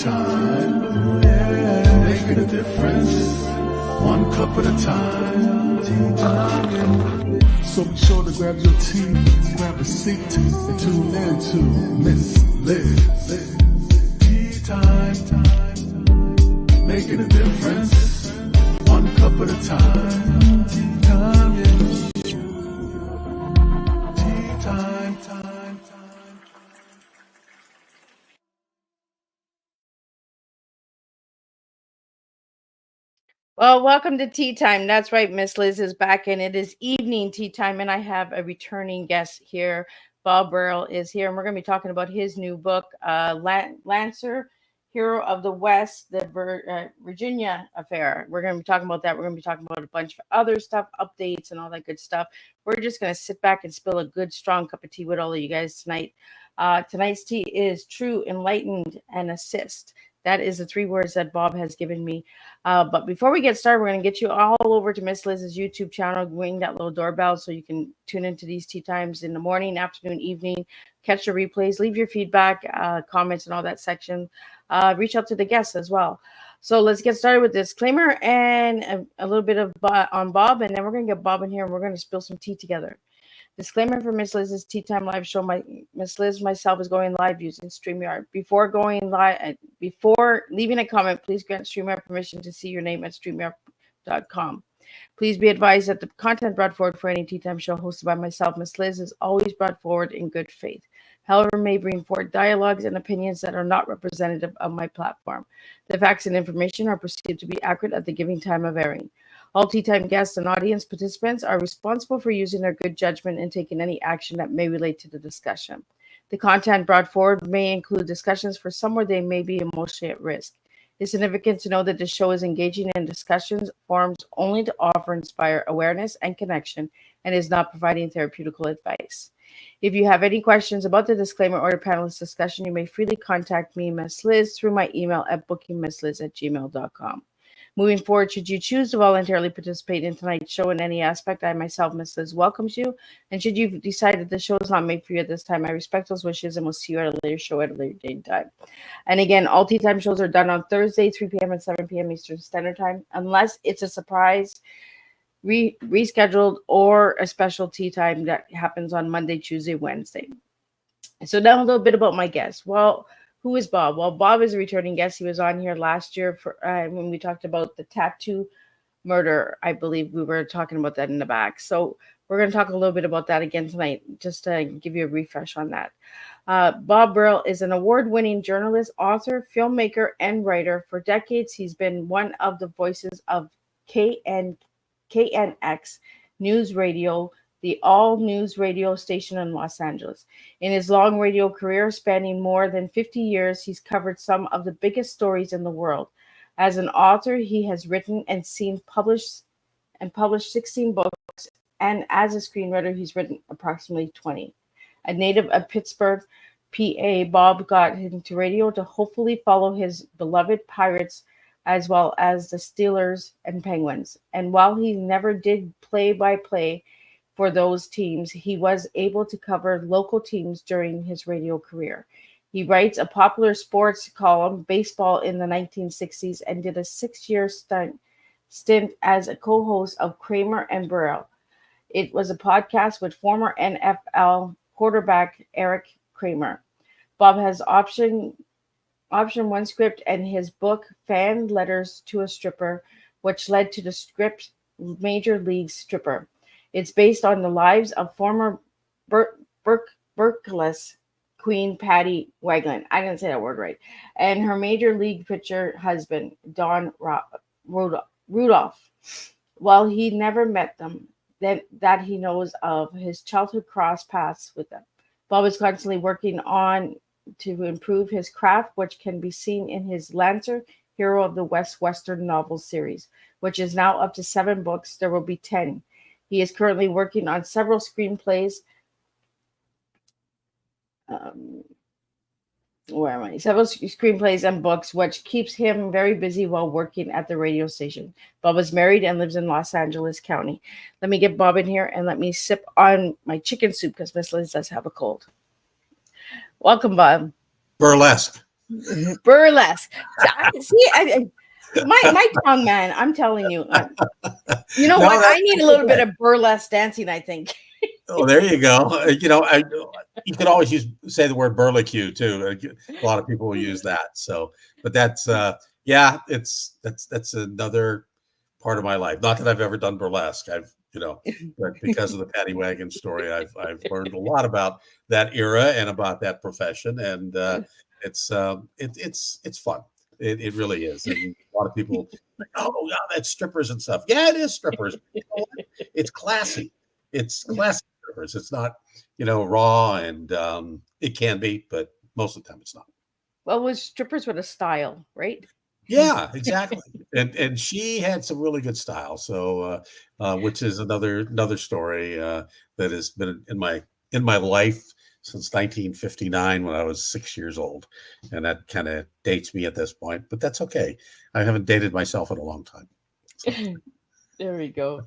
time, yeah, making a difference, one cup at a time, tea time. So be sure to grab your tea, grab a seat, and tune in to Miss Liz. Tea time, making a difference, one cup at a time, tea time, yeah. Tea time. Well, welcome to Tea Time. That's right, Miss Liz is back, and it is evening tea time, and I have a returning guest here. Bob Brill is here, and we're going to be talking about his new book, Lancer, Hero of the West, the Virginia Affair. We're going to be talking about that. We're going to be talking about a bunch of other stuff, updates, and all that good stuff. We're just going to sit back and spill a good, strong cup of tea with all of you guys tonight. Tonight's tea is true, enlightened, and assist. That is the 3 words that Bob has given me. But before we get started, we're going to get you all over to Miss Liz's YouTube channel, ring that little doorbell so you can tune into these tea times in the morning, afternoon, evening, catch the replays, leave your feedback, comments, and all that section. Reach out to the guests as well. So let's get started with disclaimer and a little bit of on Bob, and then we're going to get Bob in here and we're going to spill some tea together. Disclaimer for Miss Liz's Tea Time live show. Miss Liz myself is going live using StreamYard. Before leaving a comment, please grant StreamYard permission to see your name at StreamYard.com. Please be advised that the content brought forward for any Tea Time show hosted by myself, Miss Liz, is always brought forward in good faith. However, may bring forward dialogues and opinions that are not representative of my platform. The facts and information are perceived to be accurate at the given time of airing. All Tea Time guests and audience participants are responsible for using their good judgment and taking any action that may relate to the discussion. The content brought forward may include discussions for some where they may be emotionally at risk. It's significant to know that the show is engaging in discussions forums only to offer, inspire awareness and connection, and is not providing therapeutical advice. If you have any questions about the disclaimer or the panelist discussion, you may freely contact me, Miss Liz, through my email at bookingmissliz@gmail.com. Moving forward, should you choose to voluntarily participate in tonight's show in any aspect, I myself, Miss Liz, welcomes you. And should you decide that the show is not made for you at this time, I respect those wishes and will see you at a later show at a later date and time. And again, all Tea Time shows are done on Thursday, 3 p.m. and 7 p.m. Eastern Standard Time, unless it's a surprise, rescheduled, or a special tea time that happens on Monday, Tuesday, Wednesday. So now a little bit about my guest. Well, who is Bob? Well, Bob is a returning guest. He was on here last year for when we talked about the tattoo murder. I believe we were talking about that in the back. So we're going to talk a little bit about that again tonight, just to give you a refresh on that. Bob Brill is an award-winning journalist, author, filmmaker, and writer. For decades, he's been one of the voices of KNX News Radio, the all-news radio station in Los Angeles. In his long radio career, spanning more than 50 years, he's covered some of the biggest stories in the world. As an author, he has written and published 16 books, and as a screenwriter, he's written approximately 20. A native of Pittsburgh, PA, Bob got into radio to hopefully follow his beloved Pirates as well as the Steelers and Penguins. And while he never did play-by-play for those teams, he was able to cover local teams during his radio career. He writes a popular sports column, Baseball, in the 1960s, and did a 6-year stint as a co-host of Kramer and Brill. It was a podcast with former NFL quarterback Erik Kramer. Bob has option one script and his book, Fan Letters to a Stripper, which led to the script Major League Stripper. It's based on the lives of former Berkeley Queen Patty Wagland. I didn't say that word right. And her Major League pitcher husband, Don Rudolph. While he never met them, that he knows of, his childhood crossed paths with them. Bob is constantly working on to improve his craft, which can be seen in his Lancer, Hero of the West Western novel series, which is now up to 7 books. There will be 10. He is currently working on several screenplays. Several screenplays and books, which keeps him very busy while working at the radio station. Bob is married and lives in Los Angeles County. Let me get Bob in here and let me sip on my chicken soup because Miss Liz does have a cold. Welcome, Bob. Burlesque. Burlesque. My tongue, man. I'm telling you. You know No, what? I need a that's little bit okay. of burlesque dancing, I think. Oh, there you go. You could always say the word burlicue too. A lot of people will use that. So, but that's yeah, that's another part of my life. Not that I've ever done burlesque. But because of the paddy wagon story, I've learned a lot about that era and about that profession, and it's fun. It really is, and a lot of people like, oh, yeah, that's strippers and stuff. Yeah, it is strippers. You know what? It's classy. It's classy strippers. It's not, raw, and it can be, but most of the time it's not. Well, with strippers with a style, right? Yeah, exactly. And she had some really good style. So, which is another story that has been in my life since 1959 when I was 6 years old, and that kind of dates me at this point. But that's okay. I haven't dated myself in a long time. So, There we go.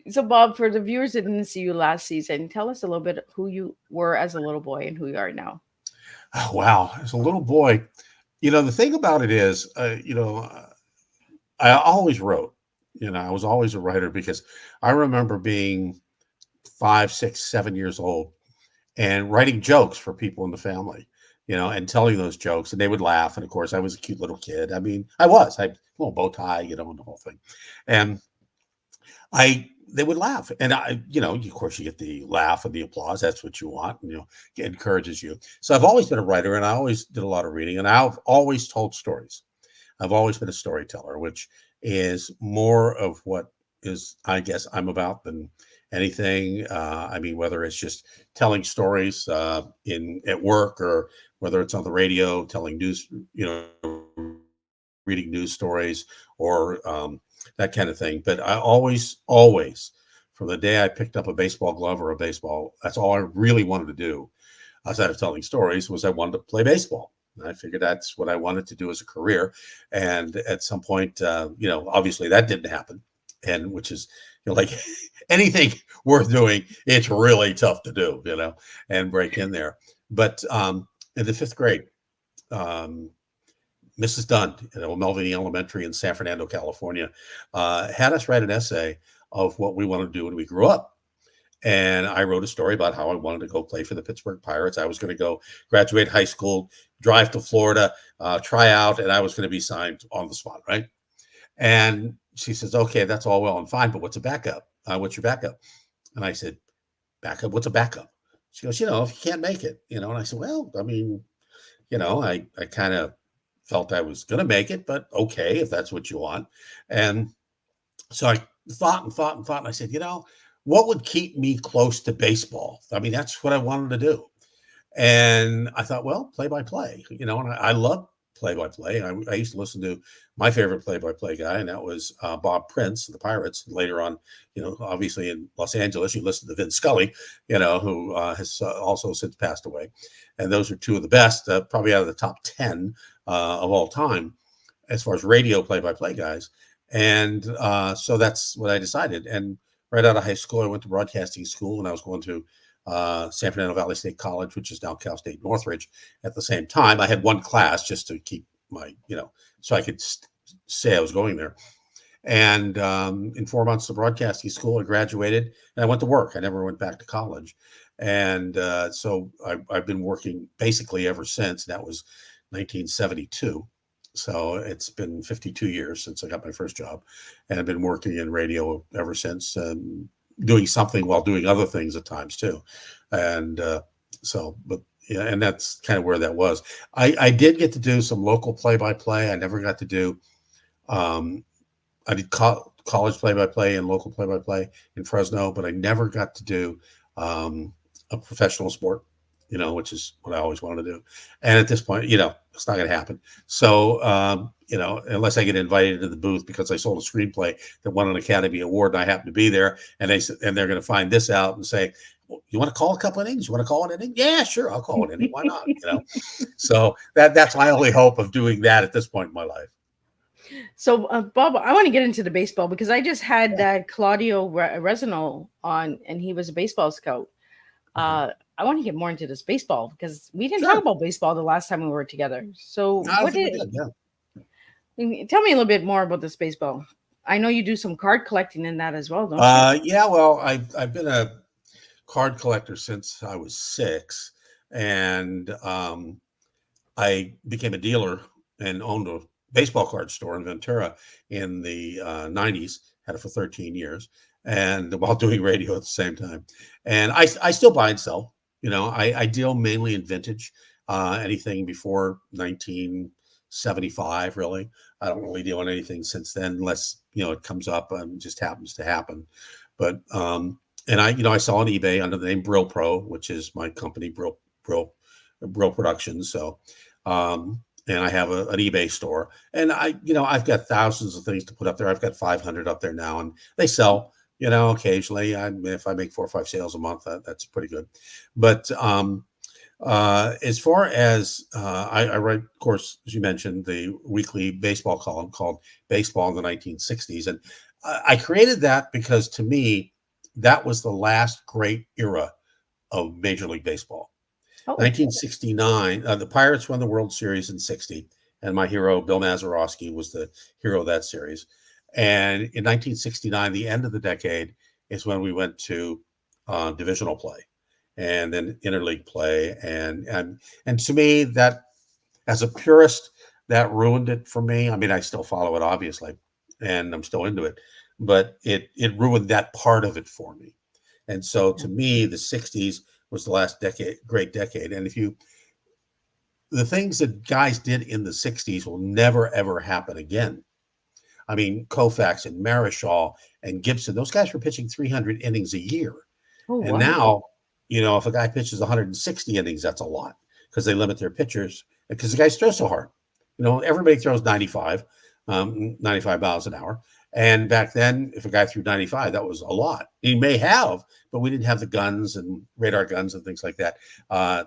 So, Bob, for the viewers that didn't see you last season, tell us a little bit who you were as a little boy and who you are now. oh, wow, as a little boy, the thing about it is, I always wrote. I was always a writer because I remember being 5, 6, 7 years old and writing jokes for people in the family, and telling those jokes, and they would laugh. And of course, I was a cute little kid. I mean, I had a little bow tie, and the whole thing. And they would laugh. And of course, you get the laugh and the applause. That's what you want, and, it encourages you. So I've always been a writer, and I always did a lot of reading, and I've always told stories. I've always been a storyteller, which is more of what is, I guess, I'm about than anything. I mean, whether it's just telling stories at work, or whether it's on the radio, telling news, reading news stories, or that kind of thing. But I always, from the day I picked up a baseball glove or a baseball, that's all I really wanted to do, outside of telling stories, was I wanted to play baseball. And I figured that's what I wanted to do as a career. And at some point, obviously that didn't happen. And which is, like anything worth doing, it's really tough to do, and break in there. But in the fifth grade, Mrs. Dunn at Melvini Elementary in San Fernando, California, had us write an essay of what we wanted to do when we grew up. And I wrote a story about how I wanted to go play for the Pittsburgh Pirates. I was going to go graduate high school, drive to Florida, try out, and I was going to be signed on the spot, right? And she says, okay, that's all well and fine, but what's a backup? What's your backup? And I said, backup? What's a backup? She goes, if you can't make it, and I said, well, I mean, I kind of felt I was going to make it, but okay, if that's what you want. And so I thought, and I said, what would keep me close to baseball? I mean, that's what I wanted to do. And I thought, well, play-by-play, and I love play-by-play. I used to listen to my favorite play-by-play guy, and that was Bob Prince of the Pirates. Later on, obviously in Los Angeles, you listen to Vin Scully, who has also since passed away. And those are two of the best, probably out of the top 10 of all time, as far as radio play-by-play guys. And so that's what I decided. And right out of high school, I went to broadcasting school, and I was going to San Fernando Valley State College, which is now Cal State Northridge. At the same time, I had one class just to keep my, so I could say I was going there. And in 4 months of broadcasting school, I graduated, and I went to work. I never went back to college. And so I've been working basically ever since. That was 1972. So it's been 52 years since I got my first job, and I've been working in radio ever since, doing something while doing other things at times too. And but yeah, and that's kind of where that was. I did get to do some local play-by-play. I never got to do, I did college play-by-play and local play-by-play in Fresno, but I never got to do a professional sport, which is what I always wanted to do. And at this point, it's not going to happen. So, unless I get invited to the booth because I sold a screenplay that won an Academy Award and I happen to be there, and they're going to find this out and say, well, you want to call a couple of innings? You want to call it an inning? Yeah, sure. I'll call it an inning. Why not? So that's my only hope of doing that at this point in my life. So, Bob, I want to get into the baseball because I just had Claudio Resino on, and he was a baseball scout. I want to get more into this baseball because we didn't Sure. talk about baseball the last time we were together. So I don't what think we did, did. Yeah. tell me a little bit more about this baseball. I know you do some card collecting in that as well, don't you? Yeah. Well, I've been a card collector since I was 6, and I became a dealer and owned a baseball card store in Ventura in the 90s. Had it for 13 years, and while doing radio at the same time. And I still buy and sell. I deal mainly in vintage, anything before 1975. Really, I don't really deal in anything since then, unless it comes up and just happens to happen. But and I sell on eBay under the name Brill Pro, which is my company, Brill Productions. So, and I have an eBay store, and I've got thousands of things to put up there. I've got 500 up there now, and they sell, occasionally. If I make 4 or 5 sales a month, that's pretty good. But as far as I write, of course, as you mentioned, the weekly baseball column called Baseball in the 1960s. And I created that because, to me, that was the last great era of Major League Baseball. Oh, 1969, the Pirates won the World Series in 60, and my hero, Bill Mazeroski, was the hero of that series. And in 1969, the end of the decade, is when we went to divisional play and then interleague play. And to me, that, as a purist, that ruined it for me. I mean, I still follow it, obviously, and I'm still into it, but it ruined that part of it for me. And so, to me, the 60s was the last great decade. And the things that guys did in the 60s will never, ever happen again. I mean, Koufax and Marichal and Gibson, those guys were pitching 300 innings a year. oh, And wow. now, if a guy pitches 160 innings, that's a lot, because they limit their pitchers, because the guys throw so hard. Everybody throws 95 miles an hour. And back then, if a guy threw 95, that was a lot. He may have, but we didn't have the guns and radar guns and things like that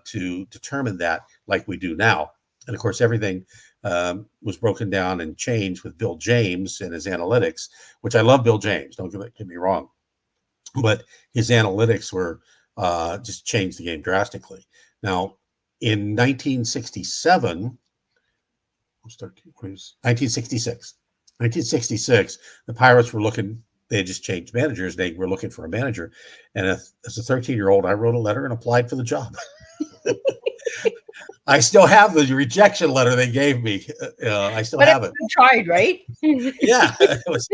to determine that like we do now. And of course, everything was broken down and changed with Bill James and his analytics, which I love Bill James. Don't get me wrong. But his analytics were just changed the game drastically. Now, in 1967, 1966, the Pirates were looking, they had just changed managers. They were looking for a manager. And as a 13-year-old, I wrote a letter and applied for the job. I still have the rejection letter they gave me. I still have it. You tried, right? Yeah, it was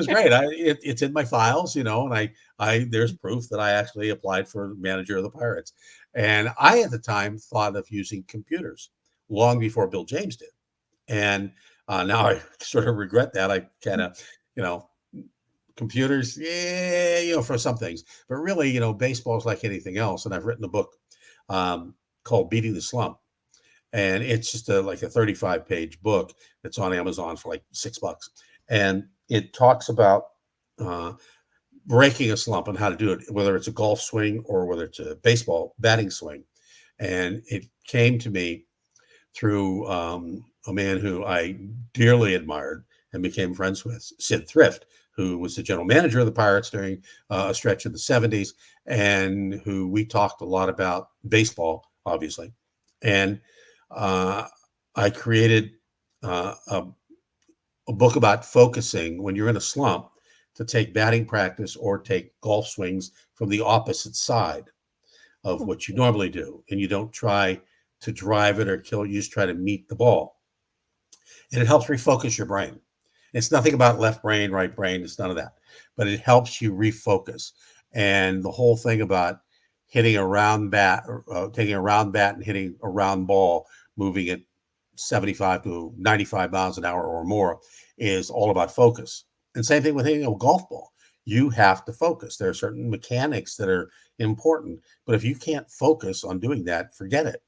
great. It's in my files, and I there's proof that I actually applied for manager of the Pirates. And I, at the time, thought of using computers long before Bill James did. And now I sort of regret that. I kind of, computers, yeah, for some things, but really, baseball is like anything else. And I've written a book called Beating the Slump, and it's just like a 35-page book that's on Amazon for like $6, and it talks about breaking a slump and how to do it, whether it's a golf swing or whether it's a baseball batting swing. And it came to me through a man who I dearly admired and became friends with, Sid Thrift, who was the general manager of the Pirates during a stretch of the 70s, and who we talked a lot about baseball, obviously. And I created a book about focusing when you're in a slump, to take batting practice or take golf swings from the opposite side of what you normally do. And you don't try to drive it or kill it, you just try to meet the ball. And it helps refocus your brain. It's nothing about left brain, right brain. It's none of that, but it helps you refocus. And the whole thing about hitting a round bat, taking a round bat and hitting a round ball, moving at 75 to 95 miles an hour or more, is all about focus. And same thing with hitting a golf ball. You have to focus. There are certain mechanics that are important, but if you can't focus on doing that, forget it.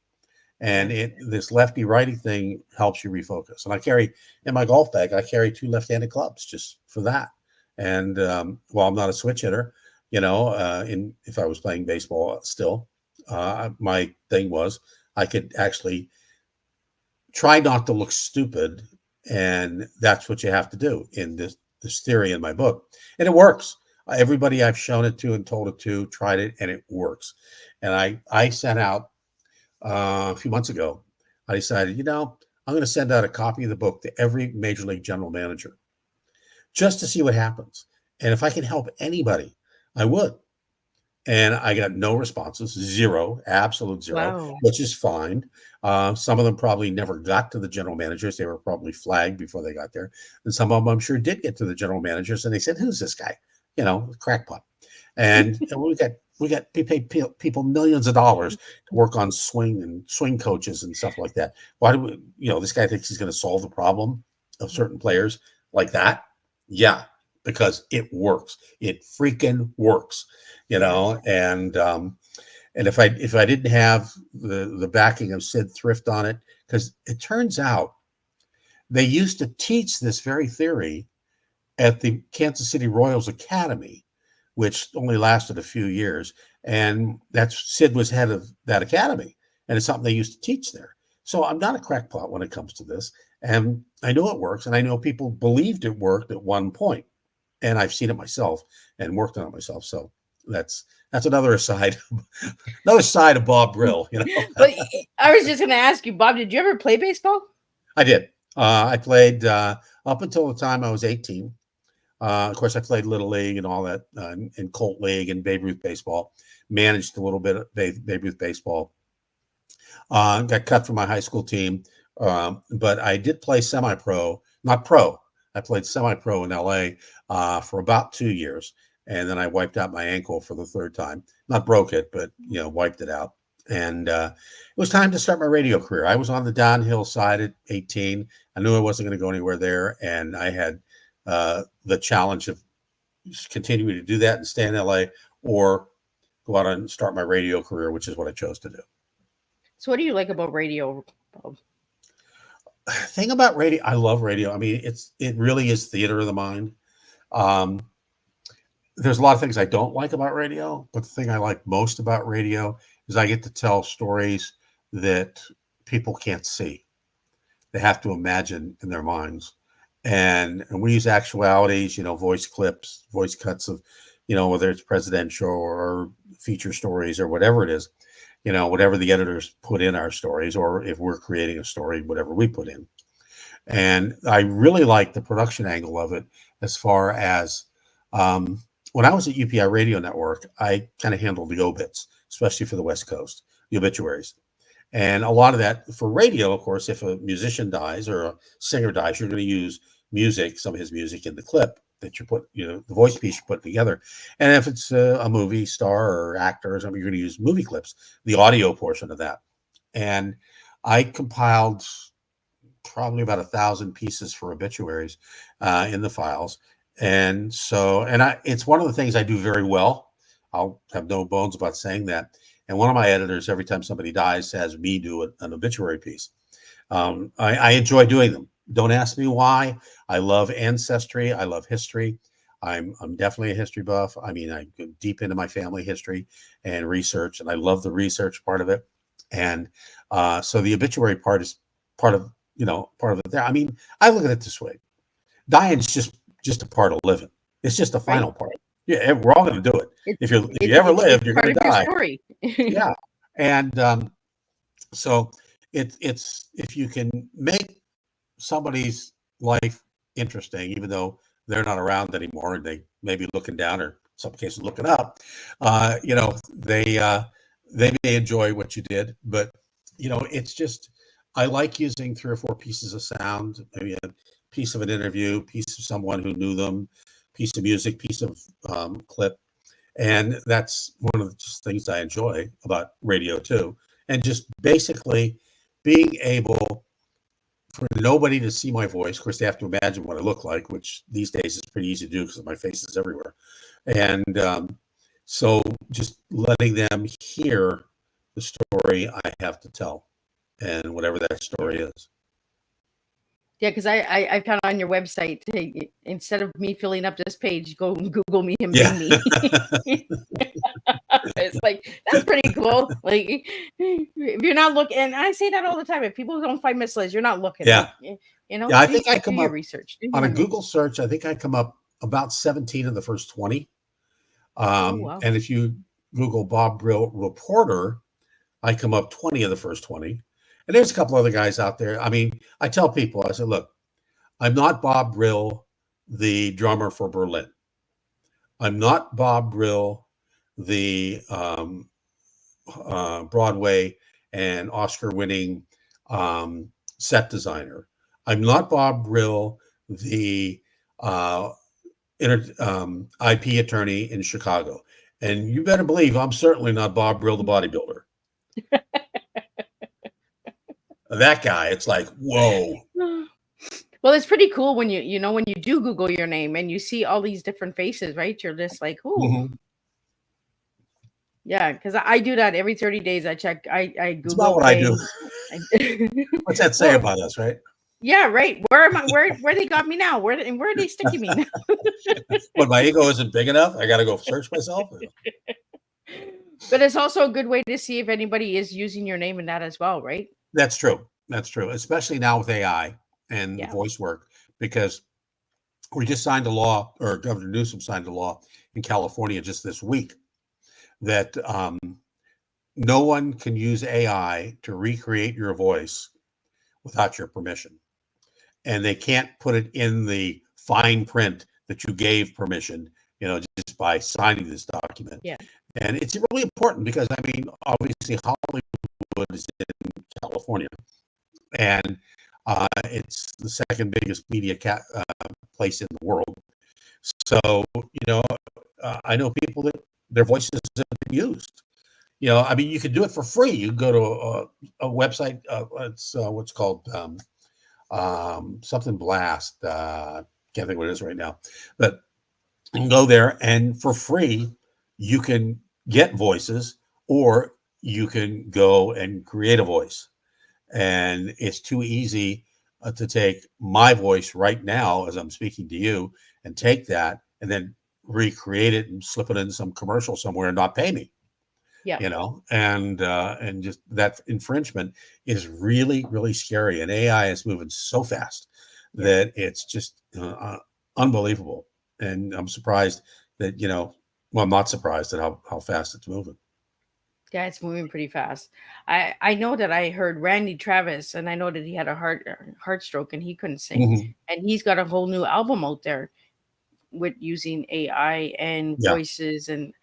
And this lefty righty thing helps you refocus. And I carry in my golf bag, I carry 2 left-handed clubs just for that. And while I'm not a switch hitter, if I was playing baseball still, my thing was I could actually try not to look stupid. And that's what you have to do in this theory in my book. And it works. Everybody I've shown it to and told it to tried it, and it works. And I sent out a few months ago, I decided, I'm going to send out a copy of the book to every major league general manager just to see what happens. And if I can help anybody, I would. And I got no responses, zero, absolute zero, Wow. which is fine. Some of them probably never got to the general managers. They were probably flagged before they got there. And some of them, I'm sure, did get to the general managers, and they said, "Who's this guy? Crackpot." And we paid people millions of dollars to work on swing coaches and stuff like that. Why do we, this guy thinks he's going to solve the problem of certain players like that? Yeah, because it works. It freaking works. And if I didn't have the backing of Sid Thrift on it, because it turns out they used to teach this very theory at the Kansas City Royals Academy, which only lasted a few years, and Sid was head of that academy, and it's something they used to teach there. So I'm not a crackpot when it comes to this, and I know it works, and I know people believed it worked at one point, and I've seen it myself and worked on it myself. So that's another side of Bob Brill. But I was just going to ask you, Bob, did you ever play baseball? I did. I played up until the time I was 18. Of course, I played Little League and all that, and Colt League and Babe Ruth baseball. Managed a little bit of Babe Ruth baseball. Got cut from my high school team, but I did play semi-pro, not pro. I played semi-pro in LA for about 2 years, and then I wiped out my ankle for the third time. Not broke it, but wiped it out. And it was time to start my radio career. I was on the downhill side at 18. I knew I wasn't going to go anywhere there, and I had the challenge of continuing to do that and stay in LA, or go out and start my radio career, which is what I chose to do. So what do you like about radio, Bob? Thing about radio, I love radio. I mean, it really is theater of the mind. There's a lot of things I don't like about radio, but the thing I like most about radio is I get to tell stories that people can't see. They have to imagine in their minds. And we use actualities, voice clips, voice cuts of, whether it's presidential or feature stories or whatever it is, whatever the editors put in our stories, or if we're creating a story, whatever we put in. And I really like the production angle of it, as far as when I was at UPI Radio Network, I kind of handled the obits, especially for the West Coast, the obituaries. And a lot of that for radio, of course, if a musician dies or a singer dies, you're going to use music, some of his music in the clip that you put, the voice piece you put together. And if it's a movie star or actor or something, you're going to use movie clips, the audio portion of that. And I compiled probably about 1,000 pieces for obituaries in the files. And so, it's one of the things I do very well. I'll have no bones about saying that. And one of my editors, every time somebody dies, has me do an obituary piece. I enjoy doing them. Don't ask me why. I love ancestry. I love history. I'm definitely a history buff. I mean, I go deep into my family history and research, and I love the research part of it. And so the obituary part is part of it there. I mean, I look at it this way: dying's just a part of living. It's just the final part. Yeah, we're all going to do it. If you ever live, you're going to die. Story. Yeah, and so it's if you can make somebody's life interesting, even though they're not around anymore and they may be looking down, or in some cases looking up, they may enjoy what you did. But it's just, I like using 3 or 4 pieces of sound, maybe a piece of an interview, piece of someone who knew them, piece of music, piece of clip. And that's one of the things I enjoy about radio too. And just basically being able for nobody to see my voice. Of course, they have to imagine what I look like, which these days is pretty easy to do because my face is everywhere. And so just letting them hear the story I have to tell, and whatever that story is. Yeah, because I found on your website, hey, instead of me filling up this page, go and Google me and bring me. It's like, that's pretty cool. Like, if you're not looking, and I say that all the time, if people don't find Miss Liz, you're not looking. Yeah. Yeah, I think I come do your up research. on a Google search. I think I come up about 17 of the first 20 Oh, wow. And if you Google Bob Brill reporter, I come up 20 of the first 20. And there's a couple other guys out there. I mean, I tell people, I said, look, I'm not Bob Brill, the drummer for Berlin. I'm not Bob Brill, the Broadway and Oscar-winning set designer. I'm not Bob Brill, the IP attorney in Chicago. And you better believe I'm certainly not Bob Brill, the bodybuilder. That guy, it's like, whoa. Well, it's pretty cool when when you do Google your name and you see all these different faces, right? You're just like, oh, Mm-hmm. Yeah, because I do that every 30 days. I check, I Google. It's not what things. I do. What's that say about us, right? Yeah, right. Where am I? Where they got me now? Where are they sticking me now? When my ego isn't big enough, I got to go search myself. But it's also a good way to see if anybody is using your name in that as well, right? That's true. That's true. Especially now with AI and voice work, because we just signed a law, or Governor Newsom signed a law in California just this week, that no one can use AI to recreate your voice without your permission. And they can't put it in the fine print that you gave permission, just by signing this document. Yeah. And it's really important because, I mean, obviously Hollywood is in California, and it's the second biggest media place in the world. So, I know people that their voices have been used. I mean, you could do it for free. You go to a website. It's what's called something Blast. Can't think what it is right now, but you can go there, and for free, you can get voices, or you can go and create a voice. And it's too easy to take my voice right now as I'm speaking to you and take that and then recreate it and slip it in some commercial somewhere and not pay me. Yeah. And just that infringement is really, really scary. And AI is moving so fast that it's just unbelievable. And I'm surprised that, well, I'm not surprised at how fast it's moving. Yeah, it's moving pretty fast. I know that I heard Randy Travis, and I know that he had a heart stroke and he couldn't sing. Mm-hmm. And he's got a whole new album out there with using AI and voices. And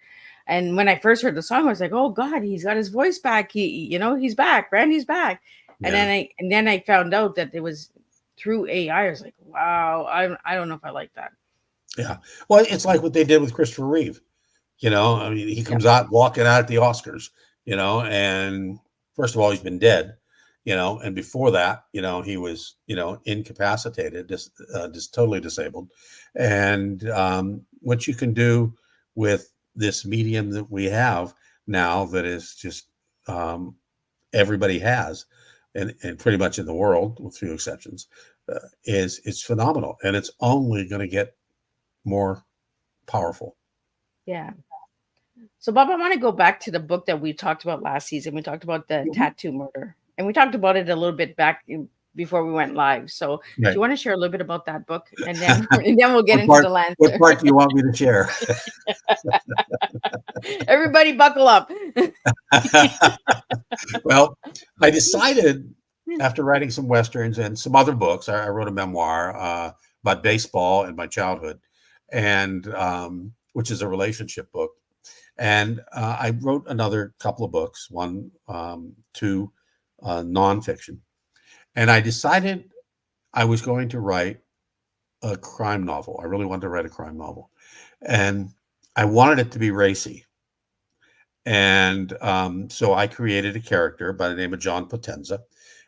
when I first heard the song, I was like, oh God, he's got his voice back. He's back. Randy's back. And then I found out that it was through AI. I was like, wow, I don't know if I like that. Yeah. Well, it's like what they did with Christopher Reeve. I mean, he comes out walking out at the Oscars, and first of all, he's been dead, and before that, he was, incapacitated, just totally disabled. And what you can do with this medium that we have now, that is just everybody has, and pretty much in the world, with few exceptions, it's phenomenal, and it's only going to get more powerful. Yeah. So, Bob, I want to go back to the book that we talked about last season. We talked about the tattoo murder, and we talked about it a little bit back before we went live. So, do you want to share a little bit about that book, and then we'll get into the Lancer? What part do you want me to share? Everybody, buckle up. Well, I decided after writing some Westerns and some other books, I wrote a memoir about baseball and my childhood, and which is a relationship book. And I wrote another couple of books, two nonfiction. And I decided I was going to write a crime novel. I really wanted to write a crime novel. And I wanted it to be racy. And so I created a character by the name of John Potenza.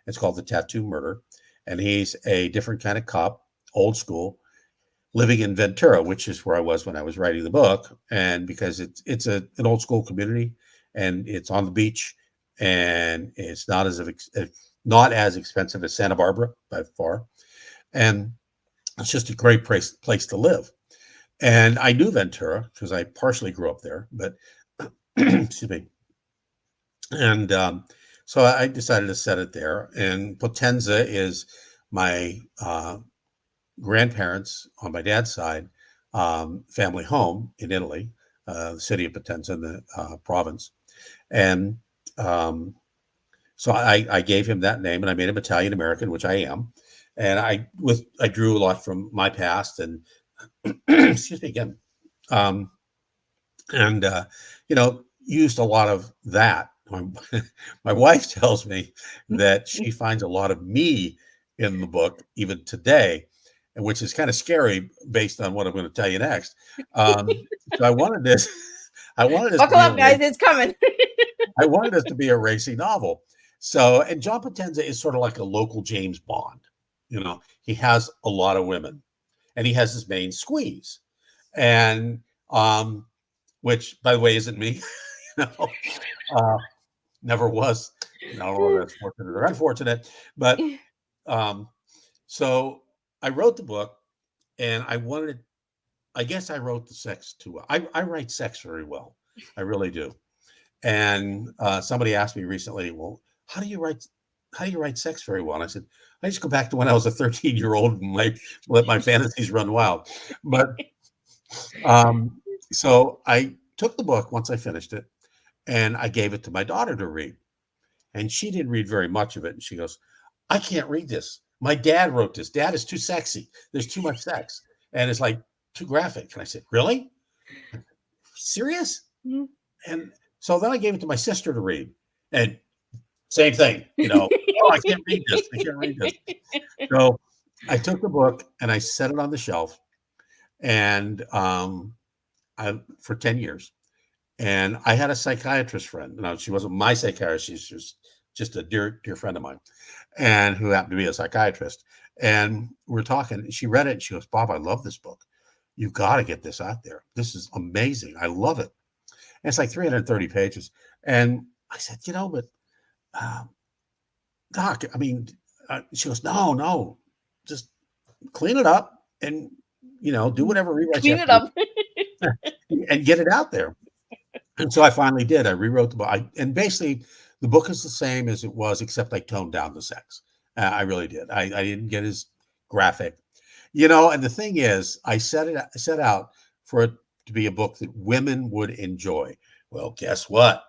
It's called The Tattoo Murder. And he's a different kind of cop, old school, living in Ventura, which is where I was when I was writing the book. And because it's an old school community, and it's on the beach, and it's not as expensive as Santa Barbara by far. And it's just a great place to live. And I knew Ventura because I partially grew up there, but excuse me. And so I decided to set it there. And Potenza is my grandparents on my dad's side family home in Italy. the city of Potenza in the province. And so I gave him that name, and I made him Italian American, which I am. And I drew a lot from my past, and excuse me again, and used a lot of that. My wife tells me that she finds a lot of me in the book even today, and which is kind of scary based on what I'm going to tell you next. So I wanted this. Buckle up, guys! It's coming. I wanted this to be a racy novel. So, and John Potenza is sort of like a local James Bond. He has a lot of women, and he has his main squeeze, and which, by the way, isn't me. Never was. I don't know if that's fortunate or unfortunate, but so I wrote the book, and I guess I wrote the sex too well. I write sex very well. I really do. And somebody asked me recently, well, how do you write sex very well? And I said, I just go back to when I was a 13-year-old and let my fantasies run wild. But so I took the book once I finished it, and I gave it to my daughter to read. And she didn't read very much of it. And she goes, I can't read this. My dad wrote this. Dad is too sexy. There's too much sex. And it's like too graphic. And I said, really? Serious? Mm-hmm. And so then I gave it to my sister to read. And same thing, oh, I can't read this. I can't read this. So I took the book and I set it on the shelf, and for 10 years. And I had a psychiatrist friend. No, she wasn't my psychiatrist. She's just a dear, dear friend of mine, and who happened to be a psychiatrist. And we're talking. She read it, and she goes, Bob, I love this book. You've got to get this out there. This is amazing. I love it. And it's like 330 pages. And I said, but Doc, I mean, she goes, no, just clean it up and, do whatever rewrites. Clean it up. And get it out there. And so I finally did. I rewrote the book. And basically, the book is the same as it was, except I toned down the sex. I really did. I didn't get as graphic. And the thing is, I set out for it to be a book that women would enjoy. Well, guess what?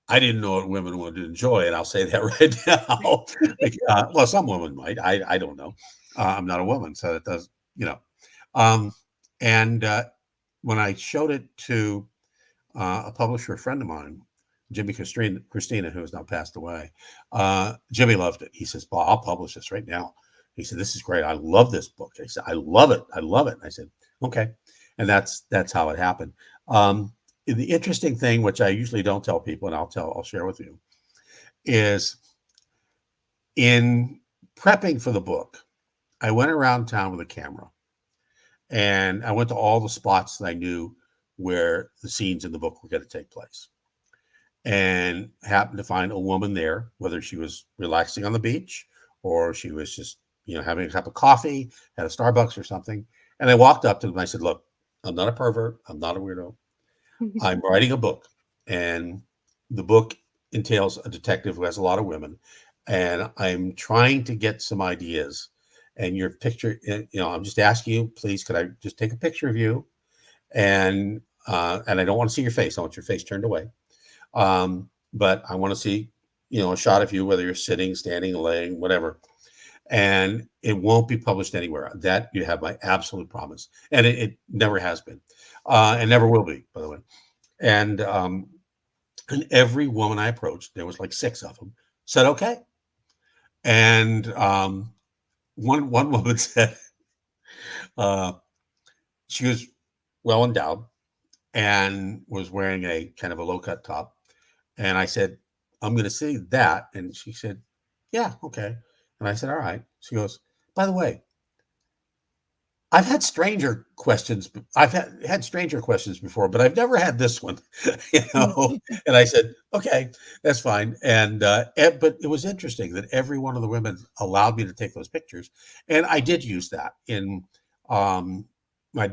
I didn't know what women would enjoy, and I'll say that right now. Well, some women might. I don't know. I'm not a woman, so it does, And when I showed it to a publisher friend of mine, Jimmy Christina, who has now passed away, Jimmy loved it. He says, Bob, I'll publish this right now. He said, this is great. I love this book. He said, I love it. I love it. And I said, okay. And that's how it happened. The interesting thing, which I usually don't tell people, and I'll share with you, is in prepping for the book, I went around town with a camera, and I went to all the spots that I knew where the scenes in the book were going to take place, and happened to find a woman there, whether she was relaxing on the beach or she was just, having a cup of coffee at a Starbucks or something. And I walked up to them and I said, look, I'm not a pervert. I'm not a weirdo. I'm writing a book, and the book entails a detective who has a lot of women, and I'm trying to get some ideas. And your picture, I'm just asking you, please, could I just take a picture of you? And I don't want to see your face. I want your face turned away. But I want to see, a shot of you, whether you're sitting, standing, laying, whatever. And it won't be published anywhere. That you have my absolute promise. And it never has been. And never will be, by the way. And every woman I approached, there was like 6 of them, said, okay. And one woman said she was well endowed and was wearing a kind of a low-cut top. And I said, I'm going to see that. And she said, yeah, okay. And I said, all right. She goes, by the way, I've had stranger questions. I've had stranger questions before, but I've never had this one, And I said, okay, that's fine. And but it was interesting that every one of the women allowed me to take those pictures, and I did use that in my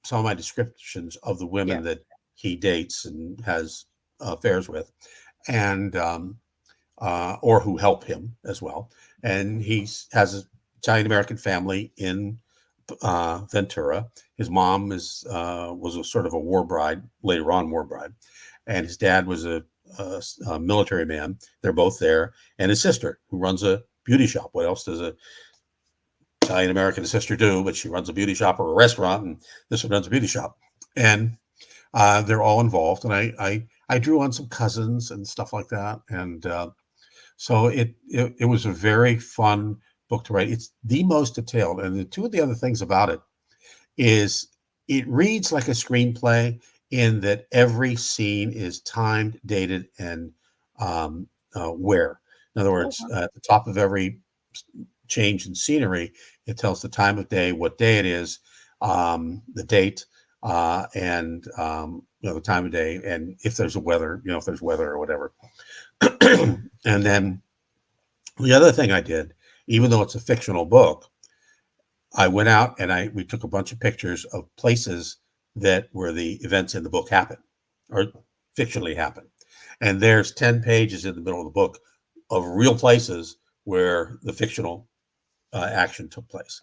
some of my descriptions of the women that he dates and has affairs with, and or who help him as well. And he has an Italian American family in Ventura. His mom was a sort of a war bride, later on war bride, and his dad was a military man. They're both there, and his sister, who runs a beauty shop. What else does a Italian American sister do? But she runs a beauty shop or a restaurant, and this one runs a beauty shop. And they're all involved. And I drew on some cousins and stuff like that. And so it was a very fun book to write. It's the most detailed. And the two of the other things about it is it reads like a screenplay in that every scene is timed, dated, and where. In other words, at the top of every change in scenery, it tells the time of day, what day it is, the date, and the time of day, and if there's weather or whatever. And then the other thing I did, even though it's a fictional book, I went out and we took a bunch of pictures of places that where the events in the book happen or fictionally happen. And there's 10 pages in the middle of the book of real places where the fictional action took place,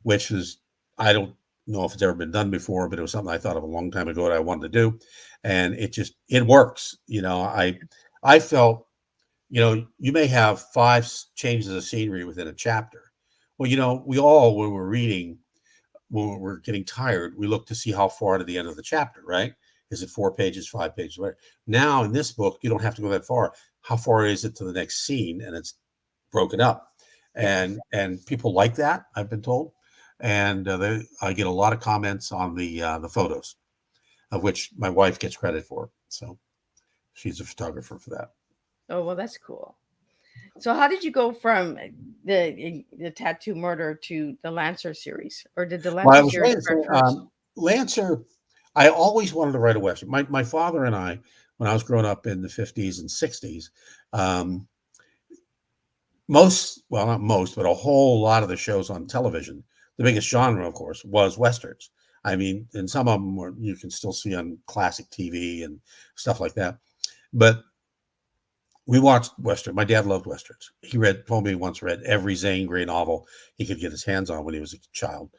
which is, I don't know if it's ever been done before, but it was something I thought of a long time ago that I wanted to do. And it works. I felt, you may have 5 changes of scenery within a chapter. Well, we all, when we're reading, when we're getting tired, we look to see how far to the end of the chapter, right? Is it 4 pages, 5 pages, whatever. Now in this book, you don't have to go that far. How far is it to the next scene? And it's broken up. And people like that, I've been told. And I get a lot of comments on the photos, of which my wife gets credit for. So she's a photographer for that. Oh, well, that's cool. So how did you go from the Tattoo Murder to the Lancer series? Or did the Lancer series start first? Lancer, I always wanted to write a Western. My father and I, when I was growing up in the 50s and 60s, not most, but a whole lot of the shows on television, the biggest genre, of course, was Westerns. I mean, and some of them you can still see on classic TV and stuff like that. But we watched Western. My dad loved Westerns. He told me he once read every Zane Grey novel he could get his hands on when he was a child,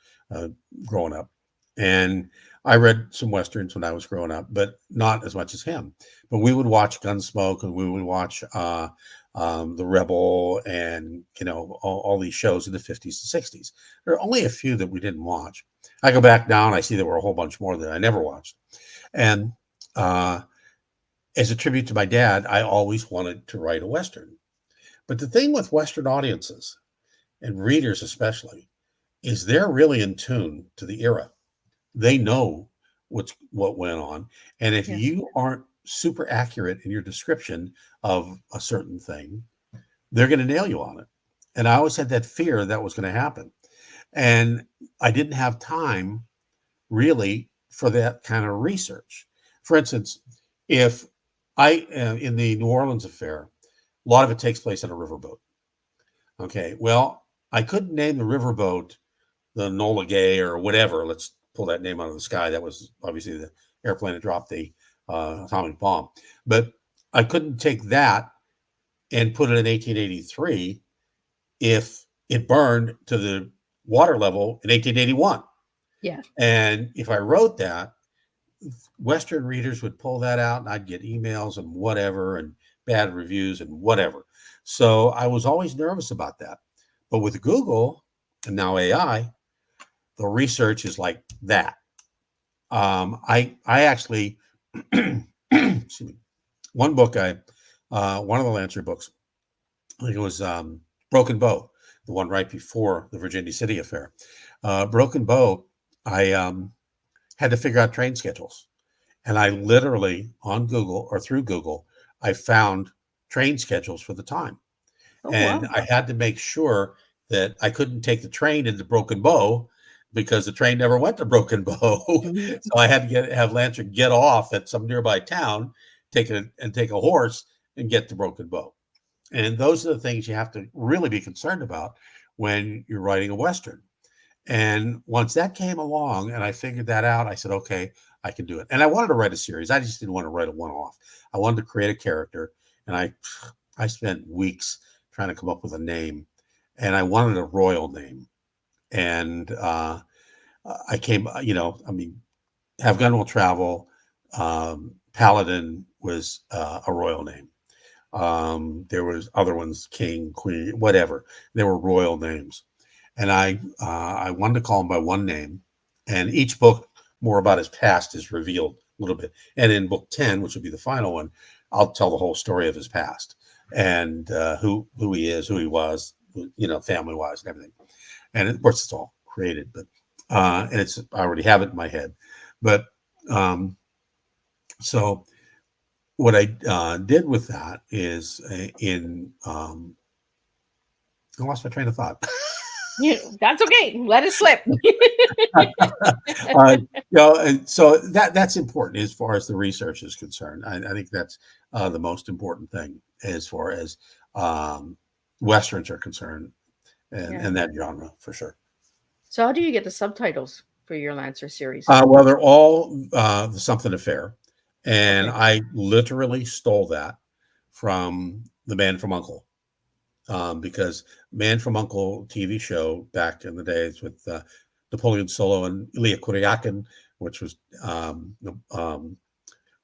growing up. And I read some Westerns when I was growing up, but not as much as him. But we would watch Gunsmoke, and we would watch The Rebel, and all these shows in the 50s and 60s. There are only a few that we didn't watch. I go back now and I see there were a whole bunch more that I never watched. And as a tribute to my dad, I always wanted to write a Western. But the thing with Western audiences, and readers especially, is they're really in tune to the era. They know what went on. And if you aren't super accurate in your description of a certain thing, they're going to nail you on it. And I always had that fear that was going to happen. And I didn't have time really for that kind of research. For instance, if in the New Orleans affair, a lot of it takes place on a riverboat. Okay, well, I couldn't name the riverboat the Enola Gay or whatever. Let's pull that name out of the sky. That was obviously the airplane that dropped the atomic bomb. But I couldn't take that and put it in 1883 if it burned to the water level in 1881. Yeah. And if I wrote that, Western readers would pull that out, and I'd get emails and whatever, and bad reviews and whatever. So I was always nervous about that. But with Google and now AI, the research is like that. I actually, excuse me, one book one of the Lancer books, I think it was Broken Bow, the one right before the Virginia City affair. Broken Bow, I had to figure out train schedules. And I literally, on Google or through Google, I found train schedules for the time. Oh, and wow. I had to make sure that I couldn't take the train into Broken Bow because the train never went to Broken Bow. So I had to have Lancer get off at some nearby town, take a horse and get to Broken Bow. And those are the things you have to really be concerned about when you're writing a Western. And once that came along and I figured that out, I said, okay, I can do it. And I wanted to write a series. I just didn't want to write a one-off. I wanted to create a character. And I spent weeks trying to come up with a name. And I wanted a royal name. And I came, I mean, Have Gun Will Travel, Paladin was a royal name. There was other ones, King, Queen, whatever. They were royal names. And I wanted to call him by one name. And each book, more about his past, is revealed a little bit. And in book 10, which would be the final one, I'll tell the whole story of his past and who he is, who he was, family wise and everything. And of course, it's all created, but and I already have it in my head. But so what I did with that is I lost my train of thought. That's okay. Let it slip. And so that's important as far as the research is concerned. I think that's the most important thing as far as Westerns are concerned and that genre for sure. So how do you get the subtitles for your Lancer series? Well, they're all the Something Affair. And I literally stole that from The Man from U.N.C.L.E. Because Man from U.N.C.L.E. TV show back in the days with Napoleon Solo and Ilya Kuryakin, which was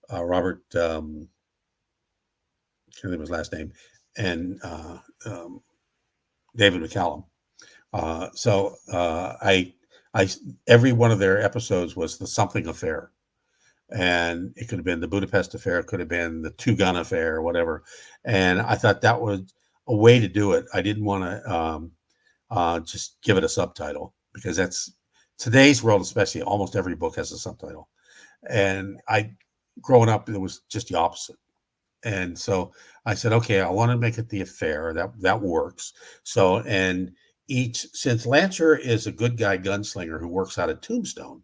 Robert, I can't think of his last name, and David McCallum. So I every one of their episodes was the Something Affair. And it could have been the Budapest Affair, it could have been the Two Gun Affair, or whatever. And I thought that was a way to do it. I didn't want to just give it a subtitle, because that's today's world, especially almost every book has a subtitle. And growing up, it was just the opposite. And so I said, okay, I want to make it the Affair. That works. So, and since Lancer is a good guy gunslinger who works out of Tombstone,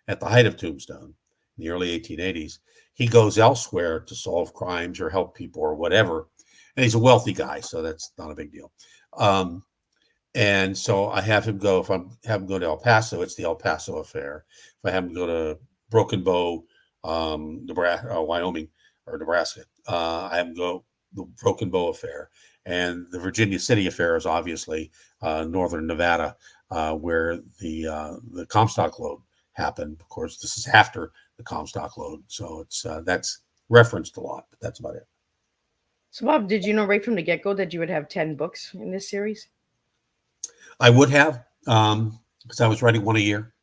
at the height of Tombstone, in the early 1880s, he goes elsewhere to solve crimes or help people or whatever. And he's a wealthy guy, so that's not a big deal. And so I have him go, if I have him go to El Paso, it's the El Paso Affair. If I have him go to Broken Bow, Nebraska, Wyoming or Nebraska, I have him go the Broken Bow Affair. And the Virginia City Affair is obviously northern Nevada, where the Comstock load happened. Of course, this is after the Comstock load, so it's that's referenced a lot, but that's about it. So, Bob, did you know right from the get-go that you would have 10 books in this series? I would have, because I was writing one a year,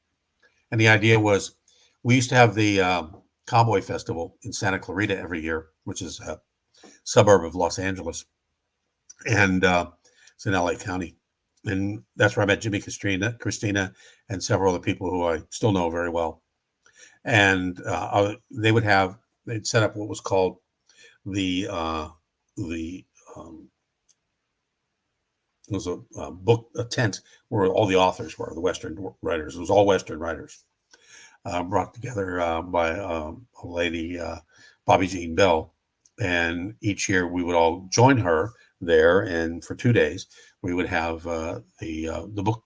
and the idea was we used to have the Cowboy Festival in Santa Clarita every year, which is a suburb of Los Angeles, and it's in LA County. And that's where I met Jimmy Christina, and several other people who I still know very well. And they'd set up what was called it was a tent where all the authors were, the Western writers. It was all Western writers, brought together by a lady, Bobby Jean Bell. And each year we would all join her there, and for 2 days we would have the book,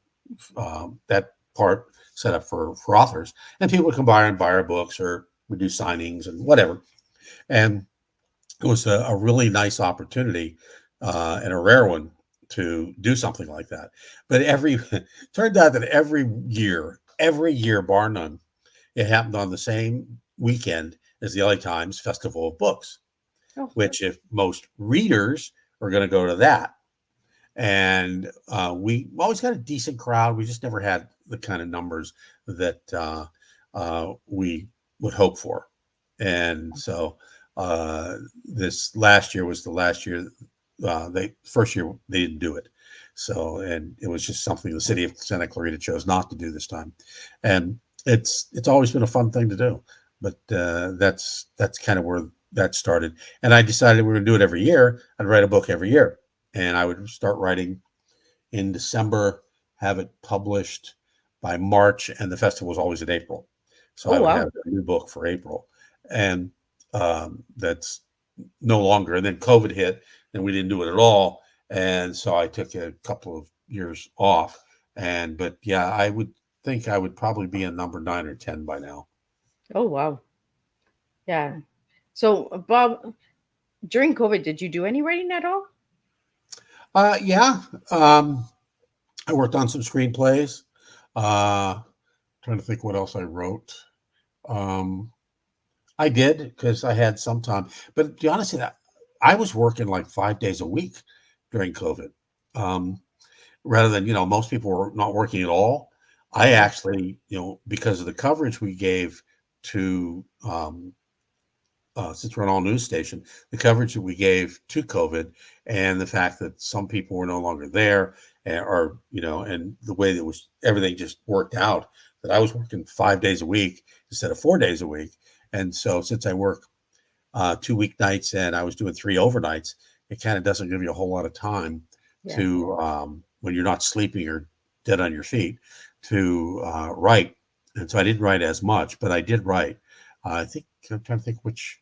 that part set up for authors, and people would come by and buy our books, or we'd do signings and whatever. And it was a really nice opportunity and a rare one to do something like that. But turned out that every year, bar none, it happened on the same weekend as the LA Times Festival of Books, which if most readers are going to go to that. And we always got a decent crowd. We just never had the kind of numbers that we would hope for. And so this last year was the last year. First year they didn't do it. So, and it was just something the city of Santa Clarita chose not to do this time. And it's always been a fun thing to do. But that's kind of where that started. And I decided we were going to do it every year. I'd write a book every year. And I would start writing in December, have it published by March, and the festival was always in April. So I would have a new book for April. And that's no longer. And then COVID hit, and we didn't do it at all. And so I took a couple of years off. But yeah, I would think I would probably be in number 9 or 10 by now. Oh, wow. Yeah. So, Bob, during COVID, did you do any writing at all? Yeah. I worked on some screenplays. trying to think what else I wrote. I did because I had some time, but to be honest with you, I was working like 5 days a week during COVID. Rather than, most people were not working at all. I actually, because of the coverage we gave to, since we're an all news station, the coverage that we gave to COVID and the fact that some people were no longer there, and the way that everything just worked out, that I was working 5 days a week instead of 4 days a week. And so since I work 2 weeknights and I was doing 3 overnights, it kind of doesn't give you a whole lot of time to, when you're not sleeping or dead on your feet, to write. And so I didn't write as much, but I did write. I think I'm trying to think which.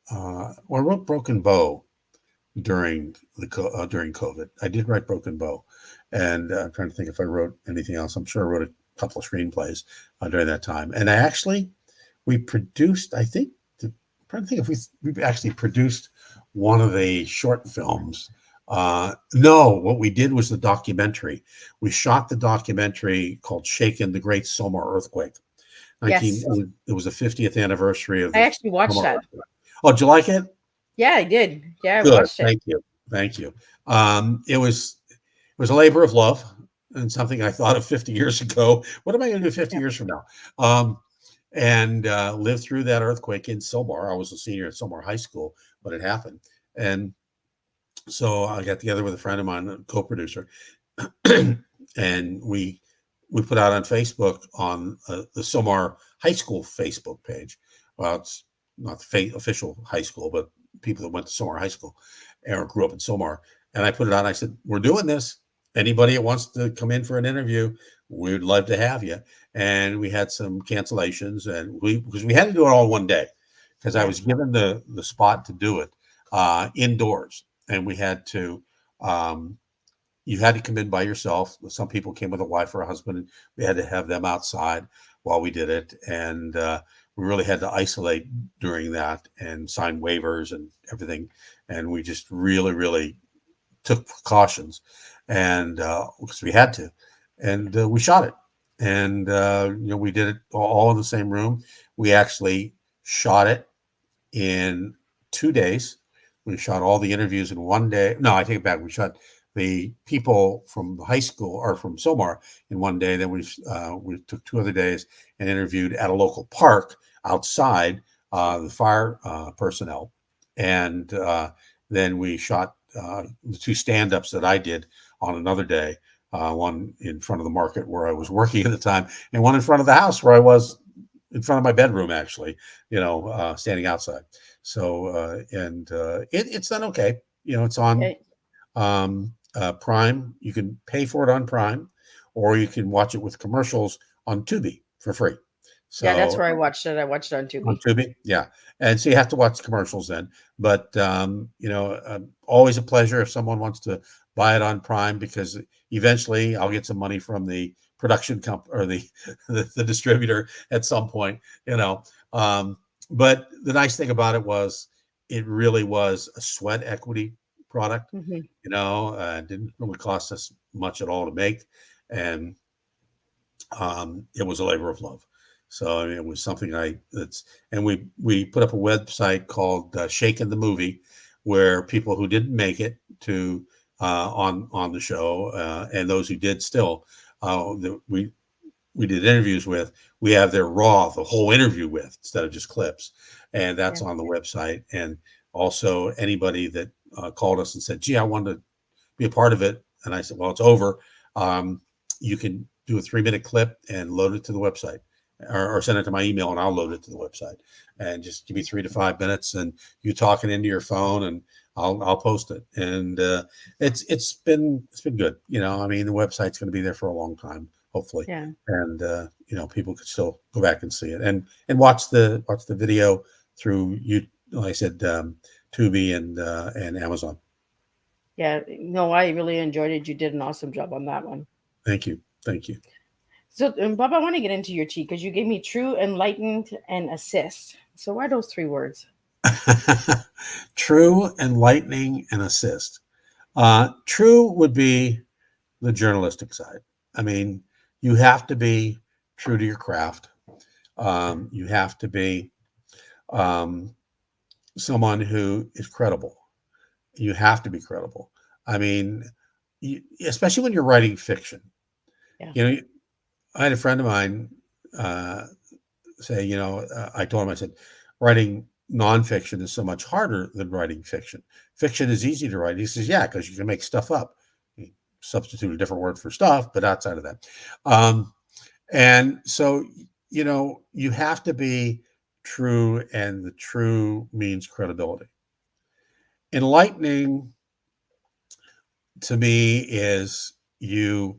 I wrote Broken Bow during COVID. I did write Broken Bow, and I'm trying to think if I wrote anything else. I'm sure I wrote a couple of screenplays during that time. And we produced. I'm trying to think if we actually produced one of the short films. No, what we did was the documentary. We shot the documentary called "Shaken: The Great Somar Earthquake." Yes. It was the 50th anniversary of. I actually watched that. Earthquake. Oh, did you like it? Yeah, I did. Yeah, I Good. watched it. Thank you. It was a labor of love and something I thought of 50 years ago. What am I going to do 50 years from now? And lived through that earthquake in Somar. I was a senior at Somar High School when it happened, and so I got together with a friend of mine, a co-producer, and we put out on Facebook on the Somar High School Facebook page. Well, it's not the official high school, but people that went to Somar High School or grew up in Somar. And I put it on. I said, "We're doing this. Anybody that wants to come in for an interview, we'd love to have you." And we had some cancellations, and because we had to do it all one day, because I was given the spot to do it indoors, and we had to. You had to come in by yourself. Some people came with a wife or a husband, and we had to have them outside while we did it. And we really had to isolate during that and sign waivers and everything. And we just really, really took precautions, and because we had to. And we shot it. And, we did it all in the same room. We actually shot it in 2 days. We shot all the interviews in one day. No, I take it back. We shot the people from the high school or from Somar in one day. Then we took 2 other days and interviewed at a local park outside the fire personnel. And then we shot the 2 stand-ups that I did on another day, one in front of the market where I was working at the time, and one in front of the house where I was in front of my bedroom, actually, standing outside. So, it's done okay. It's on Prime. You can pay for it on Prime, or you can watch it with commercials on Tubi for free. So, yeah, that's where I watched it. I watched it on Tubi. On Tubi, yeah. And so you have to watch commercials then. But, always a pleasure if someone wants to buy it on Prime, because eventually I'll get some money from the production company or the distributor at some point, But the nice thing about it was it really was a sweat equity product. Mm-hmm. It didn't really cost us much at all to make. And it was a labor of love. So it was something and we put up a website called Shaken the Movie, where people who didn't make it to on the show and those who did still we did interviews with, we have their the whole interview with, instead of just clips, and that's on the website. And also anybody that called us and said, "Gee, I wanted to be a part of it," and I said, "Well, it's over. You can do a 3-minute clip and load it to the website, or send it to my email and I'll load it to the website, and just give me 3 to 5 minutes and you talking into your phone, and I'll post it." And it's been good. The website's going to be there for a long time, hopefully. Yeah. And people could still go back and see it and watch the video through like I said, Tubi and Amazon. Yeah, no, I really enjoyed it. You did an awesome job on that one. Thank you. So, Bob, I want to get into your tea, because you gave me true, enlightened, and assist. So why those 3 words? True, enlightening, and assist. True would be the journalistic side. I mean, you have to be true to your craft. You have to be someone who is credible. You have to be credible. I mean, especially when you're writing fiction. Yeah. You know, I had a friend of mine say, I told him, I said, writing nonfiction is so much harder than writing fiction. Fiction is easy to write. He says, yeah, because you can make stuff up. He substitute a different word for stuff, but outside of that. And so, you have to be true, and the true means credibility. Enlightening to me is I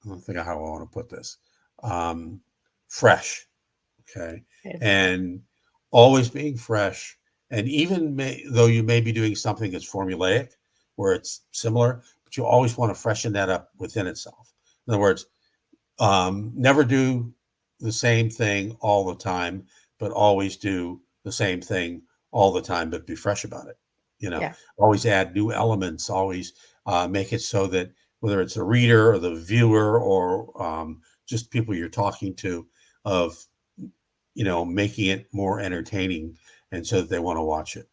don't think of how I want to put this. Fresh. Okay. And always being fresh. And even though you may be doing something that's formulaic, where it's similar, but you always want to freshen that up within itself. In other words, never do the same thing all the time, but always do the same thing all the time, but be fresh about it. Always add new elements, always make it so that whether it's the reader or the viewer or just people you're talking to, of making it more entertaining, and so that they want to watch it.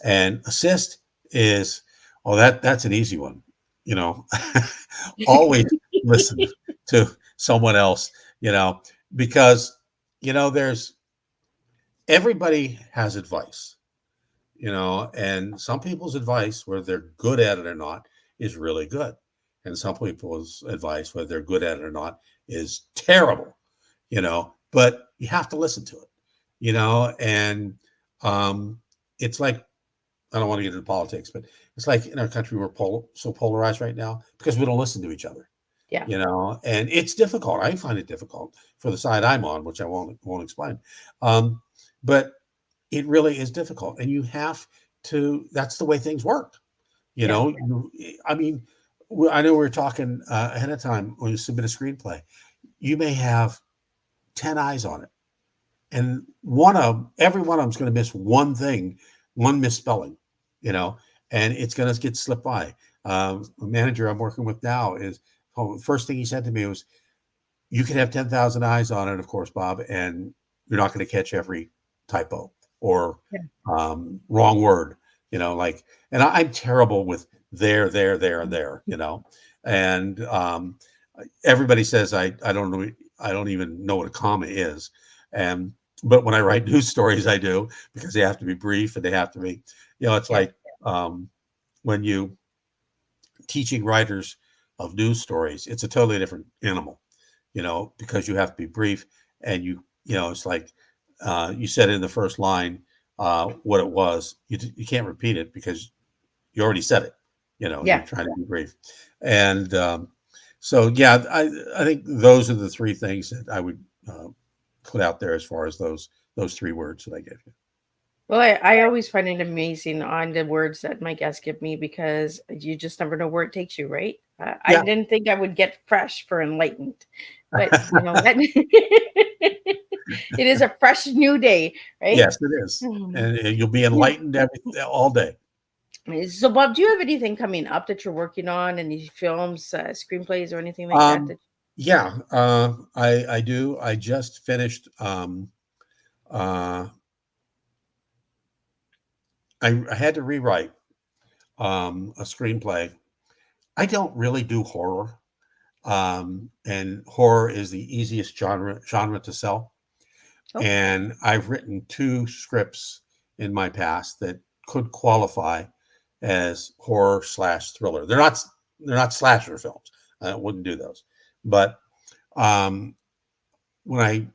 And assist is, that's an easy one. Always listen to someone else, because everybody has advice, and some people's advice, whether they're good at it or not, is really good. And some people's advice, whether they're good at it or not, is terrible, but you have to listen to it, and it's like, I don't want to get into politics, but it's like in our country, we're so polarized right now because we don't listen to each other. Yeah. And it's difficult. I find it difficult for the side I'm on, which I won't explain. But it really is difficult, and you have to, that's the way things work. I mean, I know we were talking ahead of time when you submit a screenplay, you may have 10 eyes on it, and every one of them is going to miss one thing, one misspelling, and it's going to get slipped by. A manager I'm working with now the first thing he said to me was, you can have 10,000 eyes on it, of course, Bob, and you're not going to catch every typo or wrong word, and I'm terrible with there, and there, and everybody says I don't know, I don't even know what a comma is, but when I write news stories, I do, because they have to be brief and they have to be, it's like when you teaching writers of news stories, it's a totally different animal, because you have to be brief, and it's like you said in the first line what it was. You can't repeat it because you already said it. You're trying to be brief, and so I think those are the three things that I would put out there as far as those three words that I gave you. Well, I always find it amazing on the words that my guests give me, because you just never know where it takes you, right? I didn't think I would get fresh for enlightened, but it is a fresh new day, right? Yes, it is, and you'll be enlightened all day. So, Bob, do you have anything coming up that you're working on? Any films, screenplays, or anything like that? Yeah, I do. I just finished. I had to rewrite a screenplay. I don't really do horror, and horror is the easiest genre to sell. Oh. And I've written 2 scripts in my past that could qualify as horror/thriller. They're not slasher films. I wouldn't do those. But when I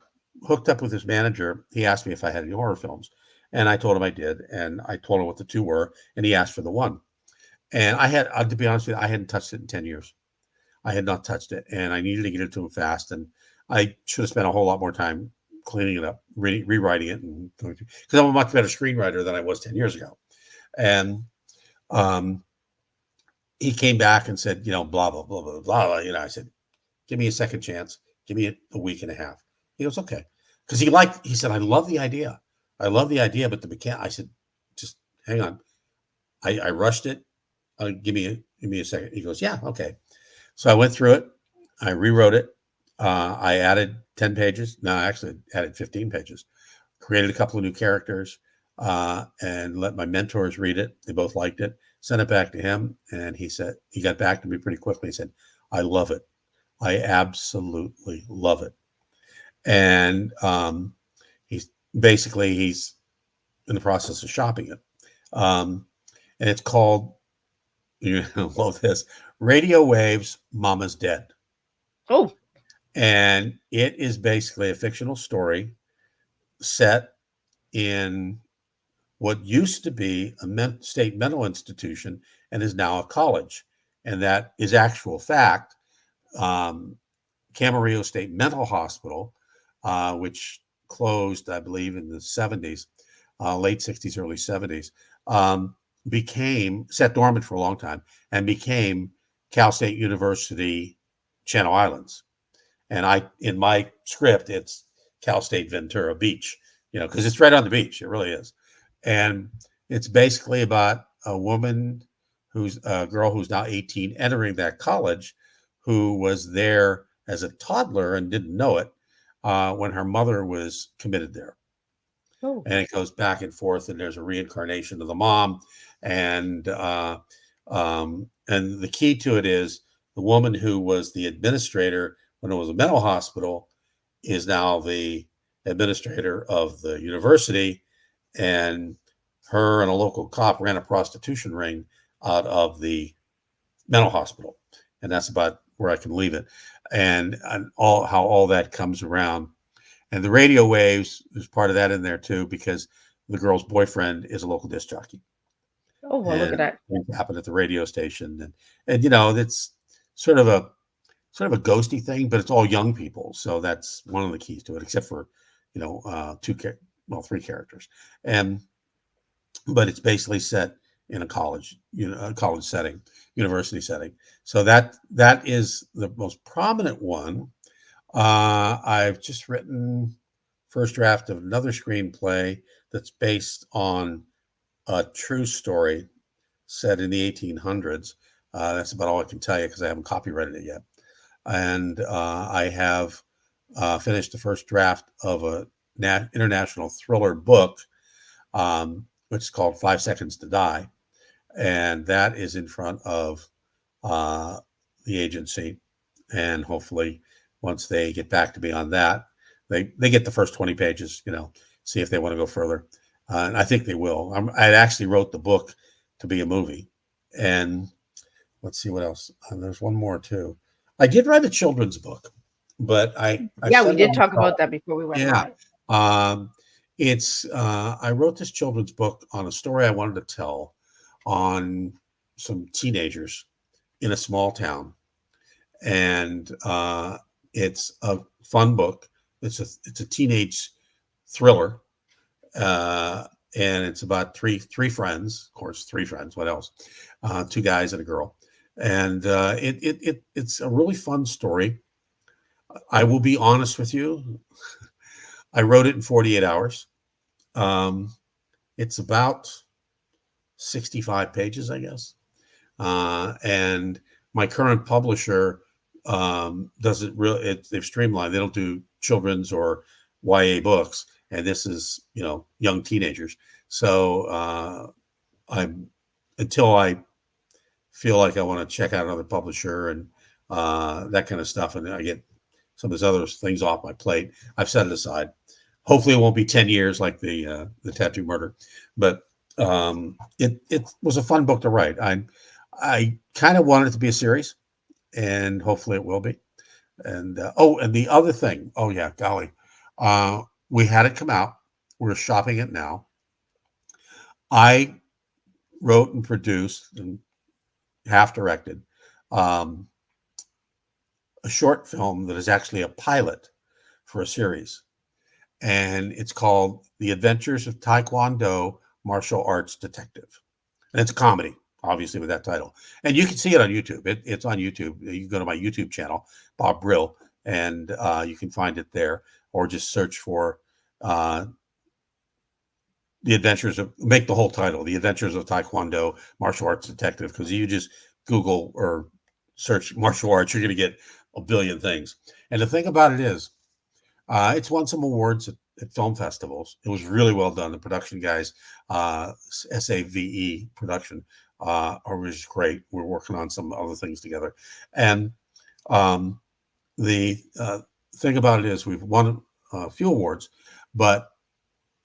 hooked up with this manager, he asked me if I had any horror films, and I told him I did, and I told him what the 2 were, and he asked for the 1. And I had, to be honest with you, I hadn't touched it in 10 years. I had not touched it, and I needed to get it to him fast, and I should have spent a whole lot more time cleaning it up, rewriting it, and going through, because I'm a much better screenwriter than I was 10 years ago. And he came back and said, blah, blah, blah, blah, blah. I said, give me a second chance. Give me a week and a half. He goes, okay. Because he said, I love the idea. But the mechanic, I said, just hang on. I rushed it. Give me a second. He goes, yeah, okay. So I went through it. I rewrote it. I added 10 pages. No, I actually added 15 pages. Created a couple of new characters, and let my mentors read it. They both liked it. Sent it back to him, and he got back to me pretty quickly. He said, "I love it. I absolutely love it." And he's in the process of shopping it. And it's called, you love this, Radio Waves, Mama's Dead. Oh. And it is basically a fictional story set in what used to be a state mental institution and is now a college. And that is actual fact. Camarillo State Mental Hospital, which closed, I believe, in the 70s, late 60s, early 70s, sat dormant for a long time and became Cal State University Channel Islands. And in my script, it's Cal State Ventura Beach, because it's right on the beach. It really is. And it's basically about a girl who's now 18, entering that college, who was there as a toddler and didn't know it when her mother was committed there. Oh. And it goes back and forth, and there's a reincarnation of the mom. And the key to it is the woman who was the administrator when it was a mental hospital is now the administrator of the university, and her and a local cop ran a prostitution ring out of the mental hospital. And that's about where I can leave it. And how all that comes around. And the Radio Waves, there's part of that in there too, because the girl's boyfriend is a local disc jockey. Oh, well, look at that. Things happen at the radio station. And it's sort of a ghosty thing, but it's all young people. So that's one of the keys to it, except for, 3 characters. But it's basically set in a college setting, university setting. So that is the most prominent one. I've just written first draft of another screenplay that's based on a true story set in the 1800s. That's about all I can tell you because I haven't copyrighted it yet. And I have finished the first draft of a international thriller book, which is called 5 Seconds to Die. And that is in front of the agency. And hopefully, once they get back to me on that, they get the first 20 pages, see if they want to go further. And I think they will. I actually wrote the book to be a movie. And let's see what else. There's one more too. I did write a children's book, but we did talk about that before we went live. I wrote this children's book on a story I wanted to tell on some teenagers in a small town. And it's a fun book. It's a teenage thriller. And it's about three friends, of course, 3 friends. What else? 2 guys and a girl. And it's a really fun story. I will be honest with you. I wrote it in 48 hours. It's about 65 pages, I guess. And my current publisher doesn't really, they've streamlined. They don't do children's or YA books. And this is, young teenagers. So until I feel like I want to check out another publisher and that kind of stuff, and I get some of those other things off my plate, I've set it aside. Hopefully it won't be 10 years like the Tattoo Murder, but it was a fun book to write. I kind of wanted it to be a series, and hopefully it will be. And and the other thing, golly, we had it come out. We're shopping it now. I wrote and produced and half directed a short film that is actually a pilot for a series. And it's called The Adventures of Taekwondo Martial Arts Detective. And it's a comedy, obviously, with that title. And you can see it on YouTube. It's on YouTube. You can go to my YouTube channel, Bob Brill, and you can find it there. Or just search for make the whole title, The Adventures of Taekwondo Martial Arts Detective, because you just Google or search martial arts, you're going to get a billion things. And the thing about it is, it's won some awards at film festivals. It was really well done. The production guys, SAVE production, was great. We're working on some other things together. And the thing about it is we've won a few awards, but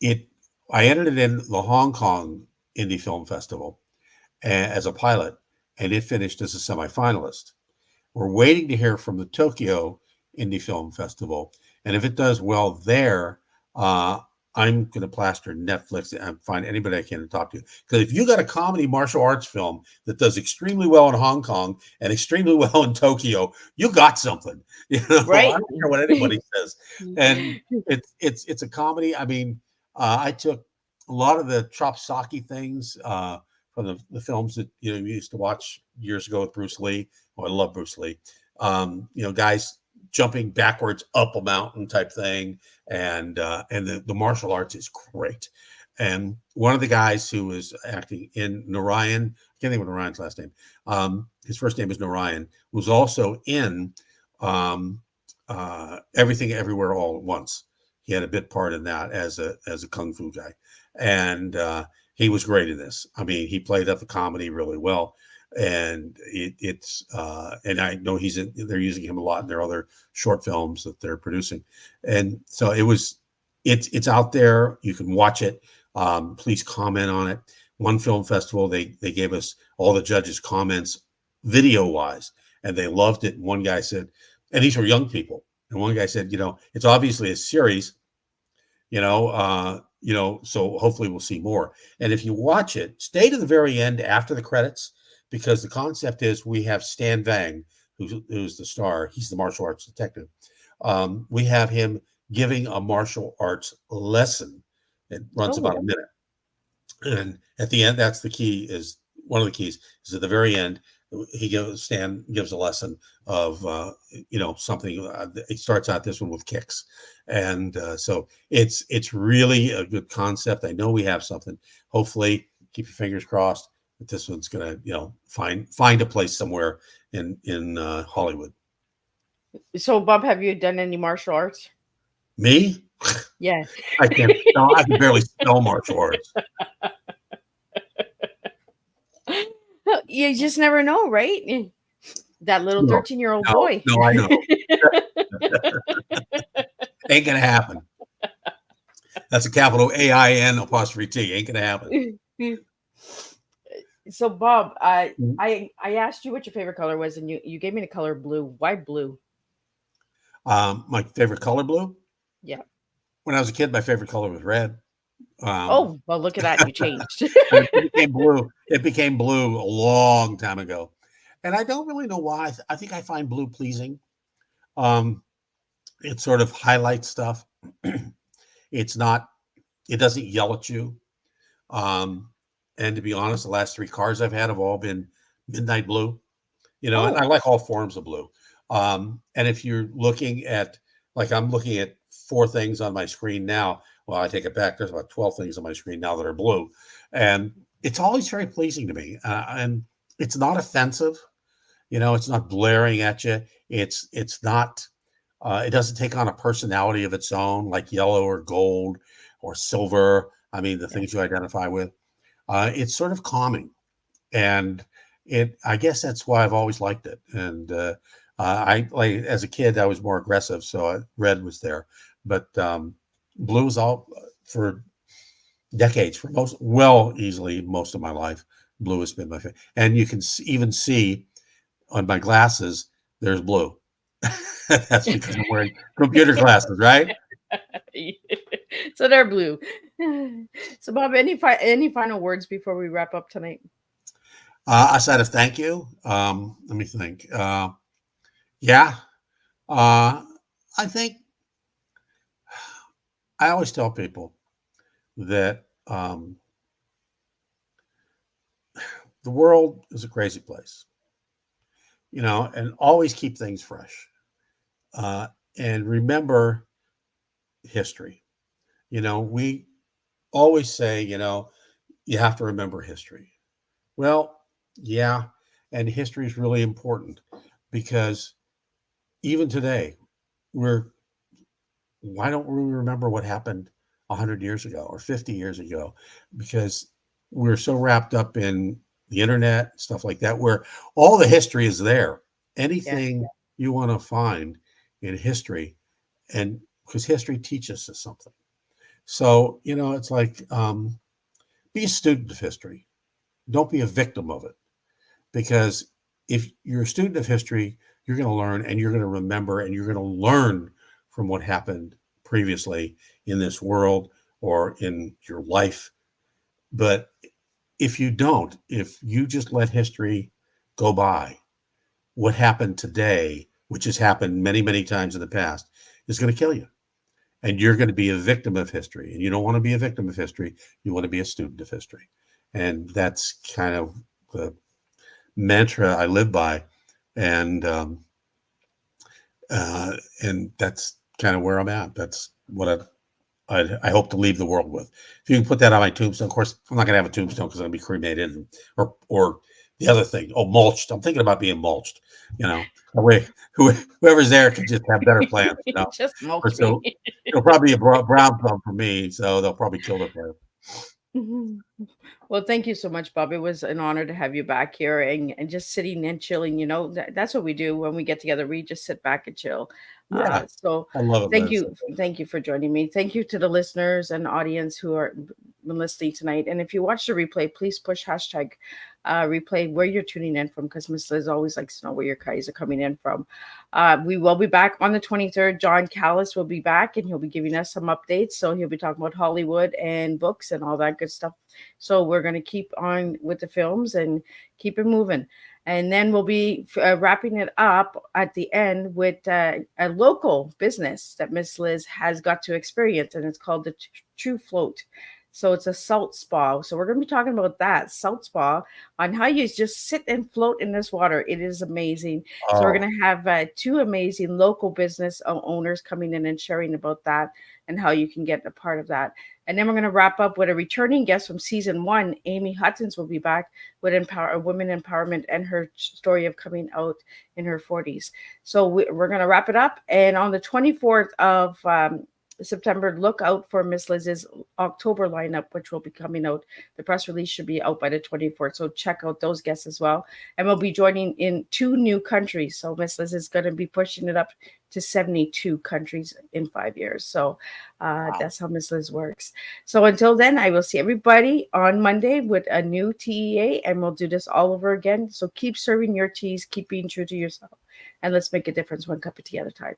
I entered it in the Hong Kong Indie Film Festival as a pilot, and it finished as a semifinalist. We're waiting to hear from the Tokyo Indie Film Festival, and if it does well there, I'm going to plaster Netflix and find anybody I can to talk to. Because if you got a comedy martial arts film that does extremely well in Hong Kong and extremely well in Tokyo, you got something. Right. I don't care what anybody says. And it's a comedy. I mean, I took a lot of the chop socky things from the films that we used to watch years ago with Bruce Lee. Oh, I love Bruce Lee. Guys jumping backwards up a mountain type thing, and the martial arts is great. And one of the guys who was acting in Narayan, I can't think of Narayan's last name. His first name is Narayan, was also in Everything Everywhere All at Once. He had a bit part in that as a kung fu guy, and he was great in this. I mean, he played up the comedy really well. And and I know they're using him a lot in their other short films that they're producing. And so it's out there. You can watch it. Please comment on it. One film festival, they gave us all the judges' comments video wise, and they loved it. And one guy said, and these were young people. And one guy said, it's obviously a series, so hopefully we'll see more. And if you watch it, stay to the very end after the credits, because the concept is we have Stan Vang, who's the star. He's the martial arts detective. We have him giving a martial arts lesson. It runs about a minute. And at the end, that's the key, is one of the keys, is at the very end, Stan gives a lesson of, something. He starts out this one with kicks. And so it's really a good concept. I know we have something. Hopefully, keep your fingers crossed that this one's going to, find a place somewhere in Hollywood. So, Bob, have you done any martial arts? Me? Yeah. I can't. I can barely spell martial arts. You just never know, right? That little 13-year-old boy. No, I know. Ain't gonna happen. That's a capital AIN apostrophe T. Ain't gonna happen. So, Bob, I asked you what your favorite color was, and you gave me the color blue. Why blue? My favorite color, blue? Yeah. When I was a kid, my favorite color was red. Well, look at that. You changed. It became blue. It became blue a long time ago. And I don't really know why. I think I find blue pleasing. It sort of highlights stuff. It doesn't yell at you. And to be honest, the last 3 cars I've had have all been midnight blue, and I like all forms of blue. And if you're looking at, like, I'm looking at 4 things on my screen now. Well, I take it back. There's about 12 things on my screen now that are blue. And it's always very pleasing to me. And it's not offensive. It's not blaring at you. It's not, it doesn't take on a personality of its own, like yellow or gold or silver. I mean, the things you identify with. It's sort of calming, and I guess that's why I've always liked it. And as a kid, I was more aggressive, so red was there. But blue was all for decades, easily most of my life. Blue has been my favorite, and you can even see on my glasses there's blue. That's because I'm wearing computer glasses, right? So they're blue. So, Bob, any final words before we wrap up tonight? Aside of thank you, let me think. I think I always tell people that the world is a crazy place, and always keep things fresh, and remember history. We always say, you have to remember history. Well, yeah. And history is really important because, even today, why don't we remember what happened 100 years ago or 50 years ago? Because we're so wrapped up in the internet, stuff like that, where all the history is there. Anything you want to find in history, and because history teaches us something. So, it's like, be a student of history. Don't be a victim of it. Because if you're a student of history, you're going to learn and you're going to remember and you're going to learn from what happened previously in this world or in your life. But if you don't, if you just let history go by, what happened today, which has happened many, many times in the past, is going to kill you. And you're going to be a victim of history. And you don't want to be a victim of history. You want to be a student of history. And that's kind of the mantra I live by. And that's kind of where I'm at. That's what I hope to leave the world with. If you can put that on my tombstone, of course, I'm not going to have a tombstone because I'm going to be cremated or the other thing. Oh, mulched. I'm thinking about being mulched. Whoever's there can just have better plans. Just mulch me. So it'll probably be a brown thumb for me. So they'll probably kill the player. Well, thank you so much, Bob. It was an honor to have you back here and just sitting and chilling. That's what we do when we get together. We just sit back and chill. Yeah, So I love it. thank Liz. you. Thank you for joining me. Thank you to the listeners and audience who are been listening tonight. And if you watch the replay, please push hashtag replay where you're tuning in from, because Miss Liz always likes to know where your guys are coming in from. We will be back on the 23rd. John Callis will be back and he'll be giving us some updates. So he'll be talking about Hollywood and books and all that good stuff. So we're going to keep on with the films and keep it moving. And then we'll be wrapping it up at the end with a local business that Miss Liz has got to experience, and it's called the True Float. So it's a salt spa. So we're going to be talking about that salt spa, on how you just sit and float in this water. It is amazing. So we're going to have two amazing local business owners coming in and sharing about that and how you can get a part of that. And then we're going to wrap up with a returning guest from season 1. Amy Huttons will be back with women empowerment and her story of coming out in her 40s. So we're going to wrap it up. And on the 24th of September, look out for Miss Liz's October lineup, which will be coming out. The press release should be out by the 24th. So check out those guests as well. And we'll be joining in 2 new countries. So Miss Liz is going to be pushing it up to 72 countries in 5 years. So that's how Miss Liz works. So until then, I will see everybody on Monday with a new TEA, and we'll do this all over again. So keep serving your teas, keep being true to yourself, and let's make a difference one cup of tea at a time.